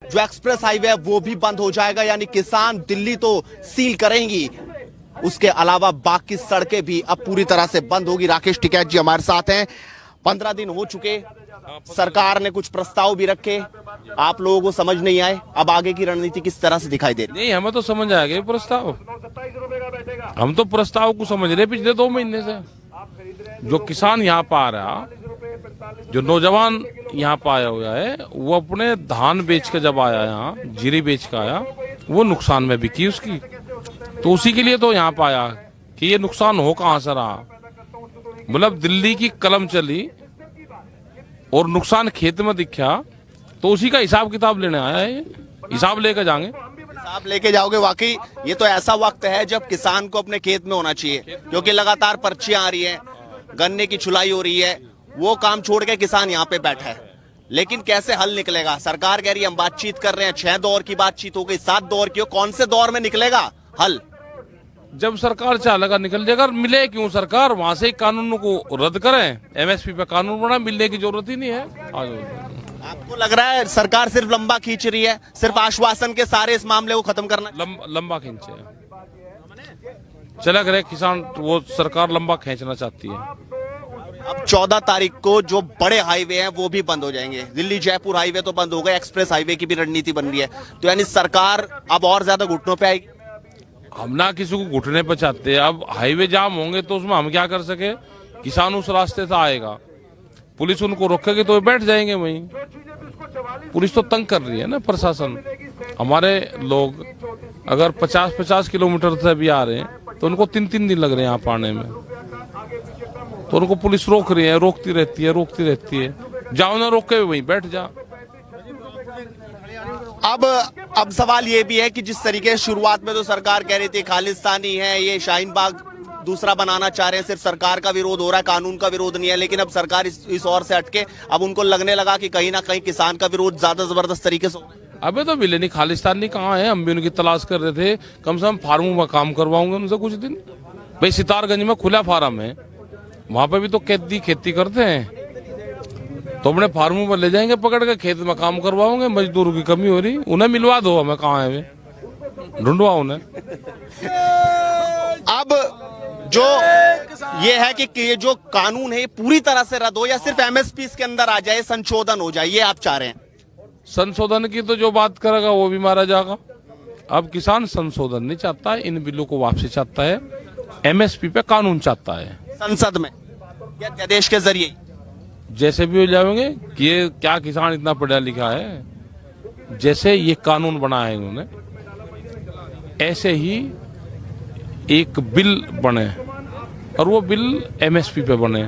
जो express highway है वो भी बंद हो जाएगा, यानी किसान दिल्ली तो सील करेंगी, उसके अलावा बाकी सड़कें भी अब पूरी तरह से बंद होगी। राकेश टिकैत जी हमारे साथ हैं। 15 दिन हो चुके, सरकार ने कुछ प्रस्ताव भी रखे, आप लोगों को समझ नहीं आए। अब आगे की रणनीति किस तरह से दिखाई दे रही? नहीं, हमें तो समझ आ गया प्रस्ताव। हम तो प्रस्ताव को समझ रहे पिछले 2 महीने से। जो किसान यहाँ पर आ रहा, जो नौजवान यहाँ पर आया हुआ है, वो अपने धान बेच के जब आया, यहाँ जीरी बेच के आया, वो नुकसान में बिकी उसकी, तो उसी के लिए तो यहाँ पर आया कि ये नुकसान हो कहाँ से रहा। मतलब दिल्ली की कलम चली और नुकसान खेत में दिखा, तो उसी का हिसाब किताब लेने आया है। हिसाब लेकर जाएंगे। हिसाब लेके जाओगे? वाकई ये तो ऐसा वक्त है जब किसान को अपने खेत में होना चाहिए, क्योंकि लगातार पर्चियां आ रही हैं, गन्ने की छुलाई हो रही है, वो काम छोड़ के किसान यहाँ पे बैठा है। लेकिन कैसे हल निकलेगा? सरकार कह रही है हम बातचीत कर रहे हैं, 6 दौर की बातचीत हो गई, 7 दौर की हो, कौन से दौर में निकलेगा हल? जब सरकार चाहेगा निकल जाएगा। मिले क्यों सरकार? वहां से कानून को रद्द करें, एमएसपी पे कानून बना, मिलने की जरूरत ही नहीं है। आपको लग रहा है सरकार सिर्फ लंबा खींच रही है, सिर्फ आश्वासन के सारे इस मामले को खत्म करना? लंबा खींचे चला करे किसान, वो सरकार लंबा खींचना चाहती है। अब 14 तारीख को जो बड़े हाईवे हैं वो भी बंद हो जाएंगे। दिल्ली जयपुर हाईवे तो बंद हो गए, एक्सप्रेस हाईवे की भी रणनीति बन रही है, तो यानी सरकार अब और ज्यादा घुटनों पे आएगी। हम ना किसी को घुटने पर चाहते हैं। अब हाईवे जाम होंगे तो उसमें हम क्या कर सके? किसान उस रास्ते से आएगा, पुलिस उनको रोकेगी तो बैठ जाएंगे वहीं। पुलिस तो तंग कर रही है ना, प्रशासन। हमारे लोग अगर 50-50 किलोमीटर से भी आ रहे हैं तो उनको 3-3 दिन लग रहे हैं यहाँ पाने में, तो उनको पुलिस रोक रही है, रोकती रहती है। जाओ ना, रोक के वहीं बैठ जा। अब सवाल ये भी है कि जिस तरीके से शुरुआत में तो सरकार कह रही थी खालिस्तानी है, ये शाहीन बाग दूसरा बनाना चाह रहे हैं, सिर्फ सरकार का विरोध हो रहा है, कानून का विरोध नहीं है, लेकिन अब सरकार इस ओर से हटके अब उनको लगने लगा कि कहीं ना कहीं किसान का विरोध ज्यादा जबरदस्त तरीके से। अबे तो मिले नहीं, खालिस्तानी कहाँ है? हम भी उनकी तलाश कर रहे थे। कम से कम फार्मों में काम करवाऊंगे उनसे कुछ दिन। भाई सितारगंज में खुला फार्म है, वहां पे भी तो खेती करते हैं, तो अपने फार्मों में ले जाएंगे पकड़ के, खेत में काम करवाओगे। मजदूरों की कमी हो रही, उन्हें मिलवा दो। हमें कहाँ है वे, ढूंढवा उन्हें। अब जो ये है कि ये जो कानून है पूरी तरह से रद्द हो या सिर्फ एमएसपी के अंदर आ जाए, संशोधन हो जाए, ये आप चाह रहे हैं? संशोधन की तो जो बात करेगा वो भी मारा जाएगा। अब किसान संशोधन नहीं चाहता है, इन बिलों को वापसी चाहता है, एमएसपी पे कानून चाहता है संसद में या अध्यादेश के जरिए, जैसे भी हो जाएंगे। कि ये क्या किसान इतना पढ़ा लिखा है? जैसे ये कानून बनाया है इन्होंने, ऐसे ही एक बिल बने और वो बिल एमएसपी पे बने,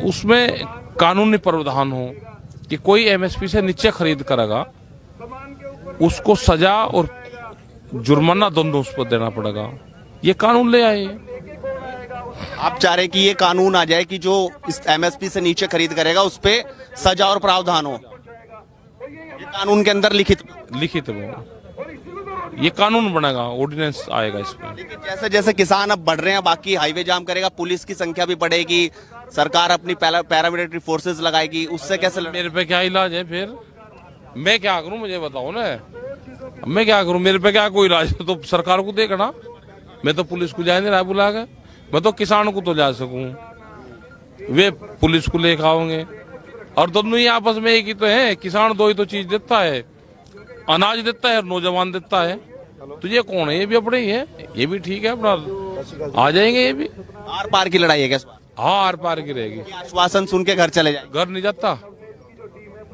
उसमें कानूनी प्रावधान हो कि कोई एमएसपी से नीचे खरीद करेगा उसको सजा और जुर्माना दोनों उस पर देना पड़ेगा। ये कानून ले आए। आप चाह रहे कि ये कानून आ जाए कि जो इस एमएसपी से नीचे खरीद करेगा उस पे सजा और प्रावधान हो, ये कानून के अंदर लिखित वो ये कानून बनेगा, ऑर्डिनेंस आएगा इस पे। लेकिन जैसे जैसे किसान अब बढ़ रहे हैं, बाकी हाईवे जाम करेगा, पुलिस की संख्या भी बढ़ेगी, सरकार अपनी पैरामिलिट्री फोर्सेस लगाएगी, उससे कैसे मेरे पे क्या इलाज है? फिर मैं क्या करूं? मुझे बताओ ना, मैं क्या करूं? मेरे पे क्या कोई इलाज है? तो सरकार को देखना। मैं तो पुलिस को जा नहीं रहा बुला के, मैं तो किसान को तो जा सकूं, वे पुलिस को लेकर आओगे। और दोनों ही आपस में एक ही तो है। किसान 2 ही तो चीज देता है, अनाज देता है और नौजवान देता है। तो ये कौन है? ये भी अपने ही है, ये भी ठीक है, अपना आ जाएंगे। ये भी आर पार की लड़ाई है क्या? हाँ, आर पार की रहेगी। आश्वासन सुन के घर चले जाए? घर नहीं जाता,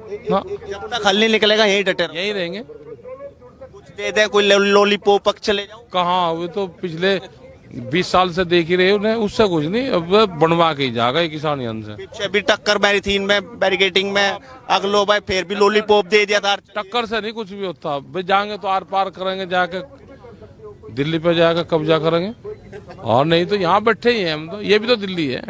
जब तक हल नहीं निकलेगा यही डटे यही रहेंगे। कुछ दे दे, कोई लॉलीपॉप चले जाओ। कहाँ? वो तो पिछले 20 साल से देख ही रहे उन्हें, उससे कुछ नहीं। अब बनवा के ही जाएगा किसान यहाँ से। पीछे भी टक्कर मारी थी इनमें, बैरिकेटिंग में, अगलो भाई फिर भी लॉलीपॉप दे दिया था। टक्कर से नहीं कुछ भी होता। भाई जाएंगे तो आर पार करेंगे, जाके दिल्ली पे जाकर कब्जा करेंगे, और नहीं तो यहाँ बैठे ही हैं हम। तो ये भी तो दिल्ली है।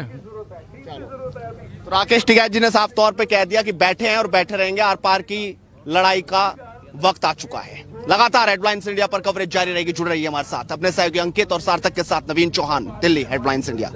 तो राकेश टिकैत जी ने साफ तौर पे कह दिया कि बैठे हैं और बैठे रहेंगे, आर पार की लड़ाई का वक्त आ चुका है। लगातार हेडलाइंस इंडिया पर कवरेज जारी रहेगी। जुड़ रही है हमारे साथ अपने सहयोगी अंकित और सार्थक के साथ। नवीन चौहान, दिल्ली हेडलाइंस इंडिया।